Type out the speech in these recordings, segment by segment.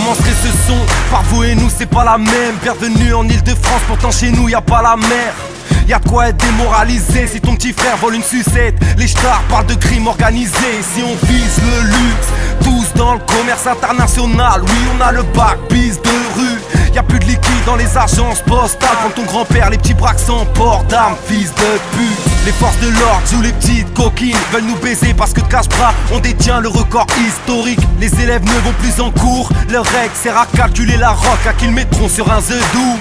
commencerai ce son par vous et nous, c'est pas la même. Bienvenue en Ile-de-France, pourtant chez nous y a pas la mer. Y'a de quoi être démoralisé si ton petit frère vole une sucette. Les stars parlent de crime organisé. Si on vise le luxe, tous dans le commerce international. Oui, on a le bac, bise de rue. Y'a plus de liquide dans les agences postales. Quand ton grand-père, les petits braques sans port d'armes, fils de pute. Les forces de l'ordre jouent les petites coquines, veulent nous baiser parce que de cache-bras on détient le record historique. Les élèves ne vont plus en cours, leur règle sert à calculer la roque à qui le mettront sur un zedou.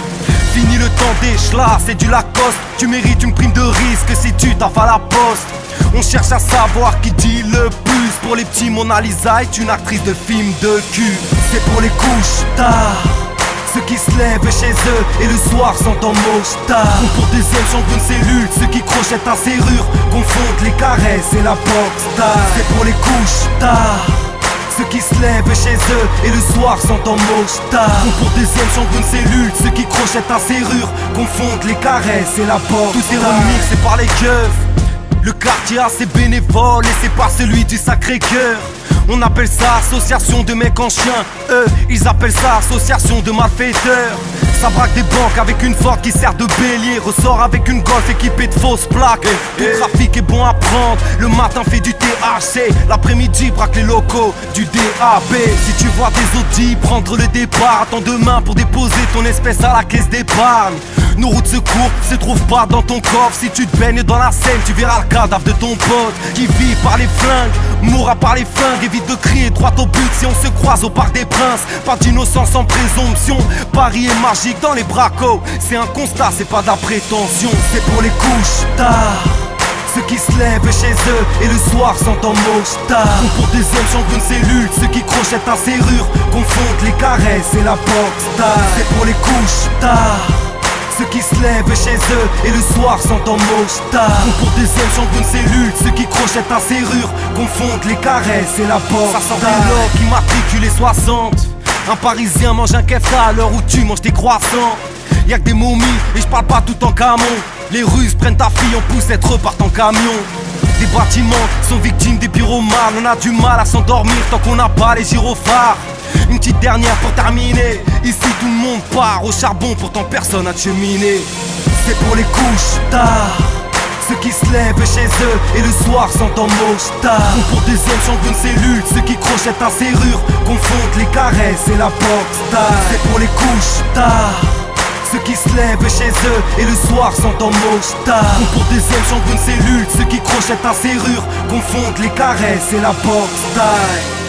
Fini le temps des chlas, c'est du Lacoste. Tu mérites une prime de risque si tu taffes à la poste. On cherche à savoir qui dit le plus. Pour les petits, Mona Lisa est une actrice de film de cul. C'est pour les couches tard, ceux qui se lèvent chez eux et le soir sont en mostard. Ou pour deuxième chambre d'une cellule, ceux qui crochettent à serrure, confondent les caresses et la boxe style. C'est pour les couches tard, ceux qui se lèvent chez eux et le soir sont en mostard. Ou pour deuxième chambre d'une cellule, ceux qui crochettent à serrure, confondent les caresses et la boxe. Tout est remixé par les keufs. Le quartier a ses bénévoles et c'est pas celui du Sacré-Cœur. On appelle ça association de mecs en chien. Eux, ils appellent ça association de malfaiteurs. Ça braque des banques avec une Ford qui sert de bélier. Ressort avec une Golf équipée de fausses plaques. Tout trafic est bon à prendre. Le matin fait du THC, l'après-midi braque les locaux du DAB. Si tu vois des Audi prendre le départ, attends demain pour déposer ton espèce à la caisse d'épargne. Nos routes de secours se trouvent pas dans ton coffre. Si tu te baignes dans la Seine, tu verras le cadavre de ton pote qui vit par les flingues, mourra par les flingues. Évite de crier droit au but si on se croise au Parc des Princes. Pas d'innocence sans présomption, Paris est magique dans les bracos. C'est un constat, c'est pas de la prétention. C'est pour les couches tard, ceux qui se lèvent chez eux et le soir sont en mostard. Ou pour deuxième chambre d'une cellule, ceux qui crochettent à serrure, confondent les caresses et la boxe style. C'est pour les couches tard, ceux qui se lèvent chez eux et le soir sont en mostard. Ou pour deuxième chambre d'une cellule, ceux qui crochettent à serrure, confondent les caresses et la boxe. Ça sent des lots qui matriculent les 60. Un Parisien mange un kefta à l'heure où tu manges tes croissants. Y'a que des momies et je parle pas tout en camon. Les Russes prennent ta fille en poussette, repartent en camion. Des bâtiments sont victimes des pyromanes. On a du mal à s'endormir tant qu'on n'a pas les gyrophares. Une petite dernière pour terminer. Ici tout le monde part au charbon, pourtant personne n'a de cheminée. C'est pour les couches tard, ceux qui se lèvent chez eux et le soir sont en mostard. Ou pour deuxième chambre d'une cellule, ceux qui crochettent à serrure, confondent les caresses et la boxe style. C'est pour les couches tard, ceux qui se lèvent chez eux et le soir sont en mostard. Ou pour deuxième chambre d'une cellule, ceux qui crochettent à serrure, confondent les caresses et la boxe style.